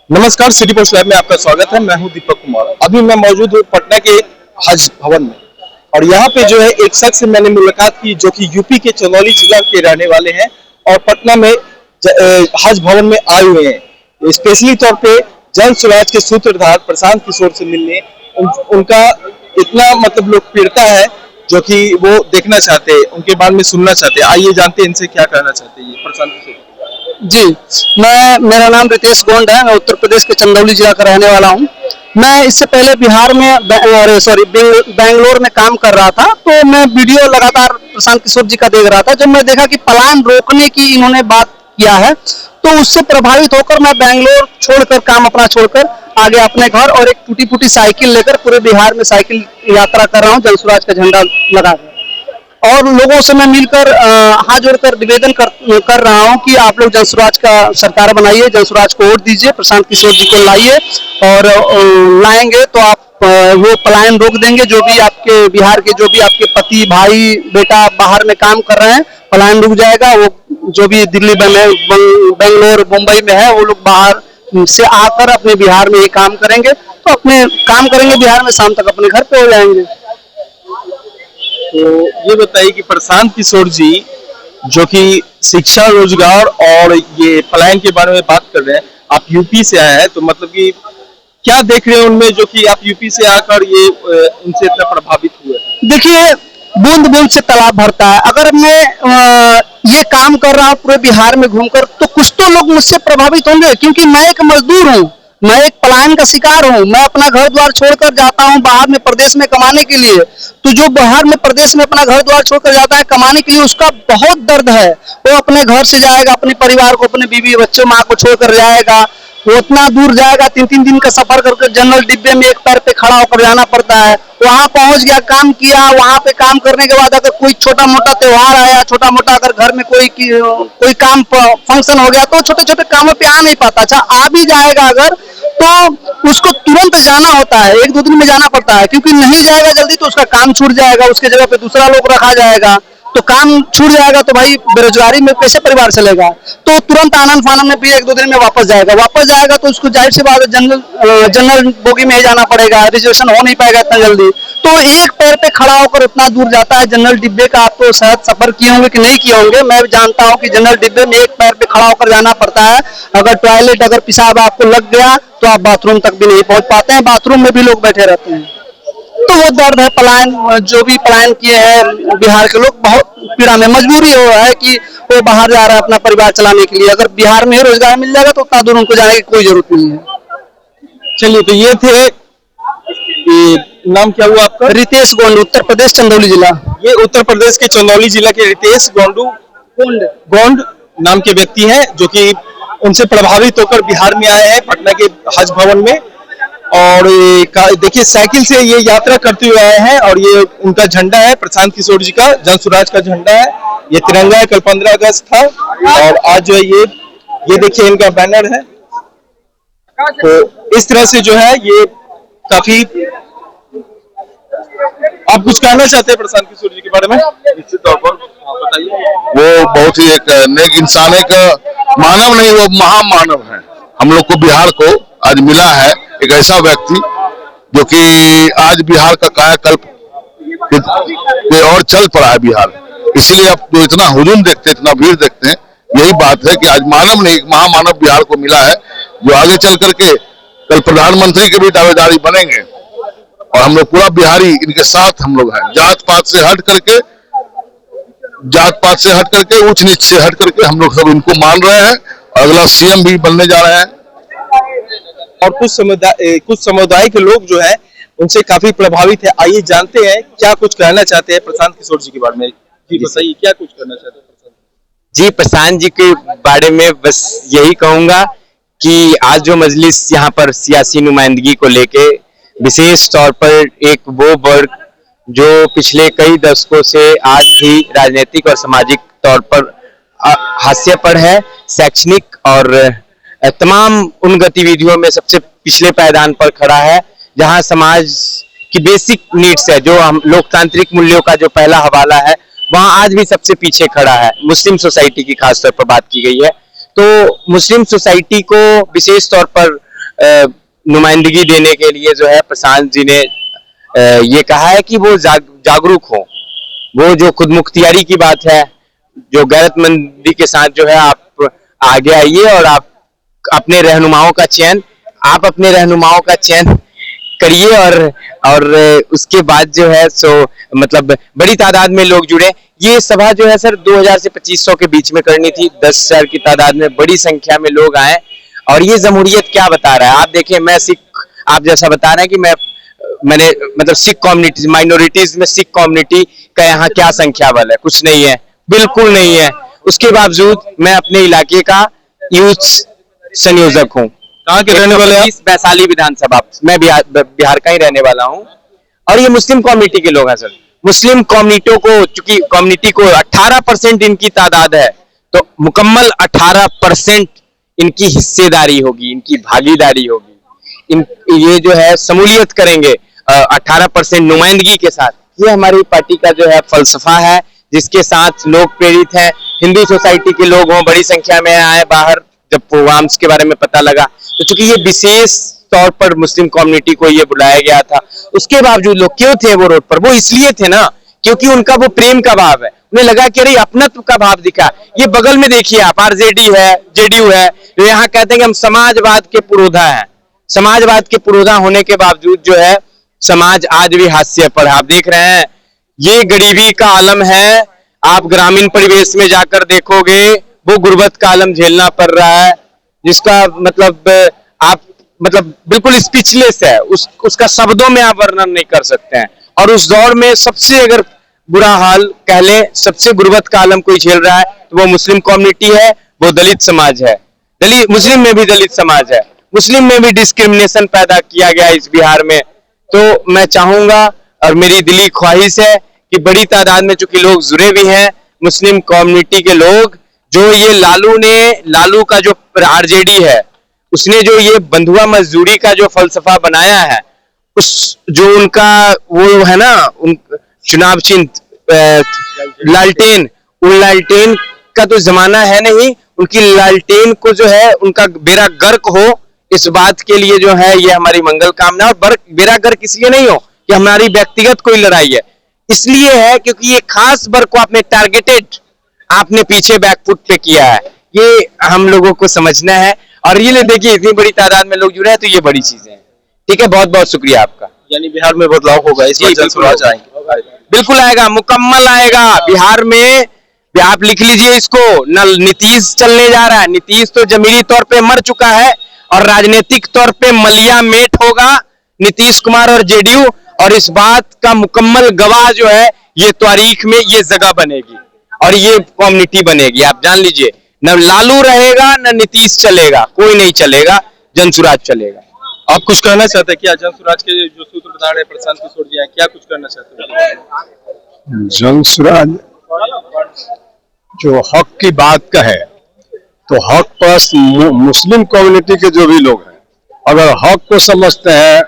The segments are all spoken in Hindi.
नमस्कार, सिटी पोस्ट लाइव में आपका स्वागत है। मैं हूं दीपक कुमार। अभी मैं मौजूद हूं पटना के हज भवन में और यहाँ पे जो है एक शख्स से मैंने मुलाकात की जो कि यूपी के चंदौली जिला के रहने वाले हैं और पटना में हज भवन में आए हुए हैं स्पेशली तौर पे जन स्वराज के सूत्रधार प्रशांत किशोर से मिलने। उनका इतना मतलब लोकप्रियता है जो कि वो देखना चाहते हैं, उनके बारे में सुनना चाहते हैं। आइए जानते हैं इनसे क्या कहना चाहते हैं प्रशांत किशोर जी। मेरा नाम रितेश गोंड है। मैं उत्तर प्रदेश के चंदौली जिला का रहने वाला हूँ। मैं इससे पहले बिहार में बेंगलोर में काम कर रहा था, तो मैं वीडियो लगातार प्रशांत किशोर जी का देख रहा था। जब मैं देखा कि पलायन रोकने की इन्होंने बात किया है, तो उससे प्रभावित होकर मैं बेंगलोर छोड़कर काम अपना छोड़कर आ गया अपने घर और एक टूटी फूटी साइकिल लेकर पूरे बिहार में साइकिल यात्रा कर रहा हूँ, जन स्वराज का झंडा लगाकर। और लोगों से मैं मिलकर हाथ जोड़कर निवेदन कर रहा हूं कि आप लोग जन स्वराज का सरकार बनाइए, जन स्वराज को वोट दीजिए, प्रशांत किशोर जी को लाइए और लाएंगे तो आप वो पलायन रोक देंगे। जो भी आपके बिहार के जो भी आपके पति भाई बेटा बाहर में काम कर रहे हैं, पलायन रुक जाएगा। वो जो भी दिल्ली बेंगलोर मुंबई में है, वो लोग बाहर से आकर अपने बिहार में ही काम करेंगे, तो अपने काम करेंगे बिहार में, शाम तक अपने घर पे हो जाएंगे। तो ये बताइए कि प्रशांत किशोर जी जो कि शिक्षा रोजगार और ये पलायन के बारे में बात कर रहे हैं, आप यूपी से आए हैं, तो मतलब कि क्या देख रहे हैं उनमें जो कि आप यूपी से आकर ये उनसे इतना प्रभावित हुए? देखिए, बूंद बूंद से तालाब भरता है। अगर मैं ये काम कर रहा हूँ पूरे बिहार में घूमकर, तो कुछ तो लोग मुझसे प्रभावित होंगे, क्योंकि मैं एक मजदूर हूँ, मैं एक पलायन का शिकार हूँ। मैं अपना घर द्वार छोड़कर जाता हूँ बाहर में प्रदेश में कमाने के लिए। तो जो बाहर में प्रदेश में अपना घर द्वार छोड़कर जाता है कमाने के लिए, उसका बहुत दर्द है। वो अपने घर से जाएगा, अपने परिवार को, अपने बीवी बच्चों माँ को छोड़कर जाएगा, वो उतना दूर जाएगा, 3-3 दिन का सफर करके जनरल डिब्बे में एक पैर पे खड़ा होकर जाना पड़ता है। वहां पहुंच गया, काम किया, वहां पे काम करने के बाद अगर कोई छोटा मोटा त्योहार आया, छोटा मोटा अगर घर में कोई काम फंक्शन हो गया, तो छोटे छोटे कामों पे आ नहीं पाता। अच्छा, आ भी जाएगा अगर, तो उसको तुरंत जाना होता है, 1-2 दिन में जाना पड़ता है, क्योंकि नहीं जाएगा जल्दी तो उसका काम छूट जाएगा, उसके जगह पे दूसरा लोग रखा जाएगा, तो काम छूट जाएगा तो भाई बेरोजगारी में कैसे परिवार चलेगा। तो तुरंत आनंद फानंद में भी 1-2 दिन में वापस जाएगा तो उसको जाहिर सी बात है जनरल बोगी में ही जाना पड़ेगा, रिजर्वेशन हो नहीं पाएगा इतना जल्दी। तो एक पैर पे खड़ा होकर उतना दूर जाता है जनरल डिब्बे का। आप तो शायद सफर किए होंगे कि नहीं किए होंगे, मैं जानता हूँ कि जनरल डिब्बे में एक पैर पे खड़ा होकर जाना पड़ता है। अगर टॉयलेट अगर पेशाब आपको लग गया तो आप बाथरूम तक भी नहीं पहुंच पाते हैं, बाथरूम में भी लोग बैठे रहते हैं। तो वो दर्द है। पलायन जो भी पलायन किए हैं बिहार के लोग, बहुत पीड़ा में, मजबूरी हो है कि वो बाहर जा रहा है अपना परिवार चलाने के लिए। अगर बिहार में रोजगार मिल जाएगा तो उतना दूर उनको जाने की कोई जरूरत नहीं है। चलिए, तो ये थे, नाम क्या हुआ आपका? रितेश गोंड, उत्तर प्रदेश चंदौली जिला। ये उत्तर प्रदेश के चंदौली जिला के रितेश गोंड नाम के व्यक्ति हैं जो कि उनसे प्रभावित होकर बिहार में आए हैं पटना के हज भवन में। और देखिए, साइकिल से ये यात्रा करते हुए आए हैं और ये उनका झंडा है प्रशांत किशोर जी का, जन स्वराज का झंडा है। ये तिरंगा है, कल 15 अगस्त था और आज जो है ये देखिए इनका बैनर है। तो इस तरह से जो है ये काफी। आप कुछ कहना चाहते हैं प्रशांत किशोर जी के बारे में? निश्चित तौर पर बताइए। वो बहुत ही एक नेक इंसान है, एक मानव नहीं, वो महामानव है। हम लोग को बिहार को आज मिला है एक ऐसा व्यक्ति जो कि आज बिहार का कायाकल्प पे और चल पड़ा है बिहार। इसलिए आप जो इतना हुजूम देखते हैं, इतना भीड़ देखते हैं, यही बात है कि आज मानव नहीं, महामानव बिहार को मिला है, जो आगे चल करके कल प्रधानमंत्री के भी दावेदारी बनेंगे। और हम लोग पूरा बिहारी इनके साथ हम लोग हैं। जात पात से हट करके, उच्च नीच से हट करके हम लोग सब इनको मान रहे हैं और अगला सीएम भी बनने जा रहे हैं। और कुछ समुदाय के लोग जो है उनसे काफी प्रभावित है। आइए जानते हैं क्या कुछ कहना चाहते हैं प्रशांत किशोर जी के बारे में। जी बताइए, क्या कुछ कहना चाहते हैं प्रशांत जी? प्रशांत जी के बारे में बस यही कहूंगा कि आज जो मजलिस यहाँ पर सियासी नुमाइंदगी को लेके, विशेष तौर पर एक वो वर्ग जो पिछले कई दशकों से आज भी राजनीतिक और सामाजिक तौर पर हाशिए पर है, शैक्षणिक और तमाम उन गतिविधियों में सबसे पिछले पायदान पर खड़ा है, जहां समाज की बेसिक नीड्स है, जो हम लोकतांत्रिक मूल्यों का जो पहला हवाला है, वहां आज भी सबसे पीछे खड़ा है। मुस्लिम सोसाइटी की खासतौर पर बात की गई है, तो मुस्लिम सोसाइटी को विशेष तौर पर नुमाइंदगी देने के लिए जो है प्रशांत जी ने ये कहा है कि वो जागरूक हो, वो जो खुद मुख्तियारी की बात है, जो गैरतमंदी के साथ जो है आप आगे आइए और आप अपने रहनुमाओं का चयन करिए और उसके बाद जो है सो मतलब बड़ी तादाद में लोग जुड़े। ये सभा जो है सर 2000 से 2500 के बीच में करनी थी, 10,000 की तादाद में बड़ी संख्या में लोग आए। और ये जमहूरियत क्या बता रहा है, आप देखिए, मैं सिख, आप जैसा बता रहे हैं कि मैंने मतलब सिख कम्युनिटी, माइनॉरिटीज में सिख कम्युनिटी का यहाँ क्या संख्या बल है, कुछ नहीं है, बिल्कुल नहीं है। उसके बावजूद मैं अपने इलाके का यूथ संयोजक हूँ। कहाँ के रहने वाले हैं? वैशाली विधानसभा, मैं बिहार का ही रहने वाला हूँ। और ये मुस्लिम कम्युनिटी के लोग हैं सर। मुस्लिम कम्युनिटियों को, चूंकि कम्युनिटी को 18% इनकी तादाद है, तो मुकम्मल 18% इनकी हिस्सेदारी होगी, इनकी भागीदारी होगी, ये जो है शमूलियत करेंगे 18% नुमाइंदगी के साथ। ये हमारी पार्टी का जो है फलसफा है, जिसके साथ लोग प्रेरित हैं। हिंदू सोसाइटी के लोग हों, बड़ी संख्या में आए बाहर, जब प्रोग्राम्स के बारे में पता लगा, तो चूंकि ये विशेष तौर पर मुस्लिम कम्युनिटी को ये बुलाया गया था, उसके बावजूद लोग क्यों थे वो रोड पर? वो इसलिए थे ना क्योंकि उनका वो प्रेम का भाव है, उन्हें लगा कि अरे अपनत्व का भाव दिखा। ये बगल में देखिए आप, आरजेडी है, जेडीयू है, जो यहाँ कहते हैं कि हम समाजवाद के पुरोधा हैं। समाजवाद के पुरोधा होने के बावजूद जो है समाज आज भी हास्य पर है। आप देख रहे हैं, ये गरीबी का आलम है। आप ग्रामीण परिवेश में जाकर देखोगे, वो गुर्बत का आलम झेलना पड़ रहा है, जिसका मतलब आप मतलब बिल्कुल स्पीचलेस है, उसका शब्दों में आप वर्णन नहीं कर सकते हैं। और उस दौर में सबसे अगर बुरा हाल कह ले, सबसे गुर्बत का आलम कोई झेल रहा है तो वो मुस्लिम कम्युनिटी है, वो दलित समाज है। मुस्लिम में भी दलित समाज है, मुस्लिम में भी डिस्क्रिमिनेशन पैदा किया गया इस बिहार में। तो मैं चाहूंगा और मेरी दिली ख्वाहिश है कि बड़ी तादाद में चूंकि लोग जुड़े भी हैं, मुस्लिम कम्युनिटी के लोग, जो ये लालू का जो आरजेडी है, उसने जो ये बंधुआ मजदूरी का जो फलसफा बनाया है, उस जो उनका वो है ना, उन चुनाव चिन्ह लालटेन, उन लालटेन का तो जमाना है नहीं। उनकी लालटेन को जो है उनका बेड़ा गर्क हो, इस बात के लिए जो है ये हमारी मंगल कामना। और बेड़ा गर्क इसलिए नहीं हो कि हमारी व्यक्तिगत कोई लड़ाई है, इसलिए है क्योंकि ये खास वर्ग को आपने टारगेटेड, आपने पीछे बैकफुट पे किया है। ये हम लोगों को समझना है। और ये देखिए, इतनी बड़ी तादाद में लोग जुड़े हैं, तो ये बड़ी चीजें हैं। ठीक है, बहुत बहुत शुक्रिया आपका। यानी बिहार में बदलाव होगा, इस बार जनसुराज आएंगे? बिल्कुल आएगा, मुकम्मल आएगा। बिहार में आप लिख लीजिए इसको, न नीतीश चलने जा रहा है, नीतीश तो जमीनी तौर पे मर चुका है, और राजनीतिक तौर पे मलिया मेट होगा नीतीश कुमार और जेडीयू। और इस बात का मुकम्मल गवाह जो है, ये तारीख में ये जगह बनेगी और ये कम्युनिटी बनेगी। आप जान लीजिए, न लालू रहेगा न नीतीश चलेगा, कोई नहीं चलेगा, जनसुराज चलेगा। आप कुछ कहना चाहते हैं क्या? जनसुराज के जो सूत्रधार है प्रशांत किशोर जी हैं, क्या कुछ कहना चाहते हैं? जनसुराज जो हक की बात कहे, तो हक परस्त मुस्लिम कम्युनिटी के जो भी लोग हैं, अगर हक को समझते हैं,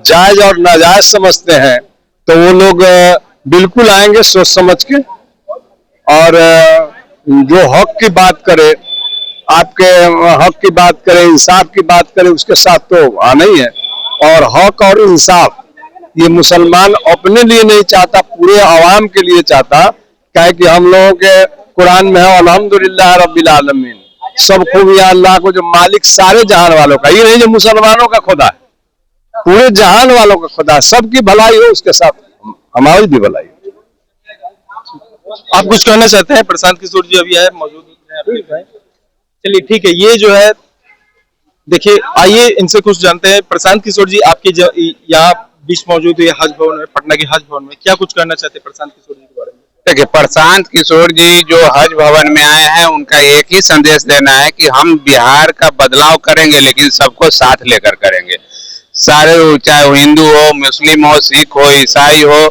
जायज और नाजायज समझते हैं, तो वो लोग बिल्कुल आएंगे सोच समझ के। और जो हक की बात करे, आपके हक की बात करे, इंसाफ की बात करे, उसके साथ तो आना ही है। और हक और इंसाफ ये मुसलमान अपने लिए नहीं चाहता, पूरे आवाम के लिए चाहता। क्या है कि हम लोगों के कुरान में है, अल्हम्दुलिल्लाह रब्बिल आलमीन, सब खूबियां अल्लाह को, जो मालिक सारे जहान वालों का, ये नहीं जो मुसलमानों का खुदा है, पूरे जहान वालों का खुदा, सबकी भलाई हो, उसके साथ हमारी भी भलाई हो। आप कुछ कहना चाहते हैं? प्रशांत किशोर जी अभी आए, मौजूद हैं। चलिए ठीक है, ये जो है देखिए, आइए इनसे कुछ जानते हैं। प्रशांत किशोर जी, आपके यहाँ बीच मौजूद है हज भवन में, पटना के हज भवन में, क्या कुछ कहना चाहते हैं प्रशांत किशोर जी के बारे में? देखिए, प्रशांत किशोर जी जो हज भवन में आए हैं, उनका एक ही संदेश देना है कि हम बिहार का बदलाव करेंगे, लेकिन सबको साथ लेकर करेंगे। सारे, चाहे वो हिंदू हो, मुस्लिम हो, सिख हो, ईसाई हो,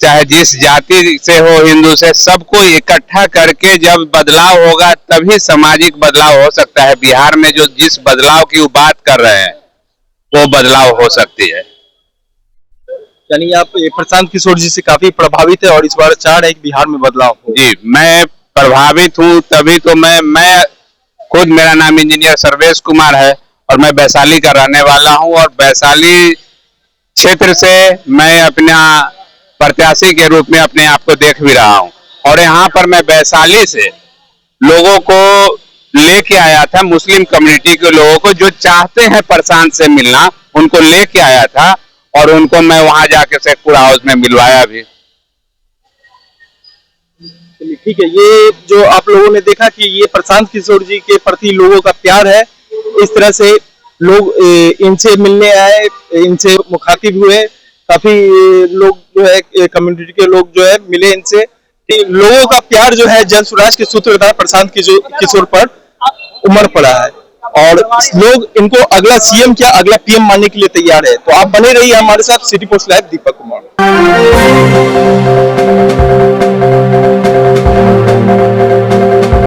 चाहे जिस जाति से हो, हिंदू से, सबको इकट्ठा करके जब बदलाव होगा तभी सामाजिक बदलाव हो सकता है। बिहार में जो जिस बदलाव की वो बात कर रहे हैं, वो बदलाव हो सकती है। यानी आप प्रशांत किशोर जी से काफी प्रभावित है और इस बार चाह रहे हैं कि बिहार में बदलाव हो? जी, मैं प्रभावित हूँ, तभी तो मैं खुद मेरा नाम इंजीनियर सर्वेश कुमार है और मैं वैशाली का रहने वाला हूं और वैशाली क्षेत्र से मैं अपना प्रत्याशी के रूप में अपने आप को देख भी रहा हूं और यहाँ पर मैं वैशाली से लोगों को लेके आया था, मुस्लिम कम्युनिटी के लोगों को जो चाहते हैं प्रशांत से मिलना, उनको लेके आया था और उनको मैं वहां जाके शेखपुरा हाउस में मिलवाया भी। ठीक है, ये जो आप लोगों ने देखा कि ये प्रशांत किशोर जी के प्रति लोगों का प्यार है। इस तरह से लोग इनसे मिलने आए, इनसे मुखातिब हुए, काफी लोग जो है कम्युनिटी के लोग जो है मिले इनसे। लोगों का प्यार जो है जन स्वराज के सूत्रधार प्रशांत किशोर पर उमड़ पड़ा है और लोग इनको अगला सीएम क्या अगला पीएम मानने के लिए तैयार है। तो आप बने रहिए हमारे साथ। City post live, Deepak Kumar.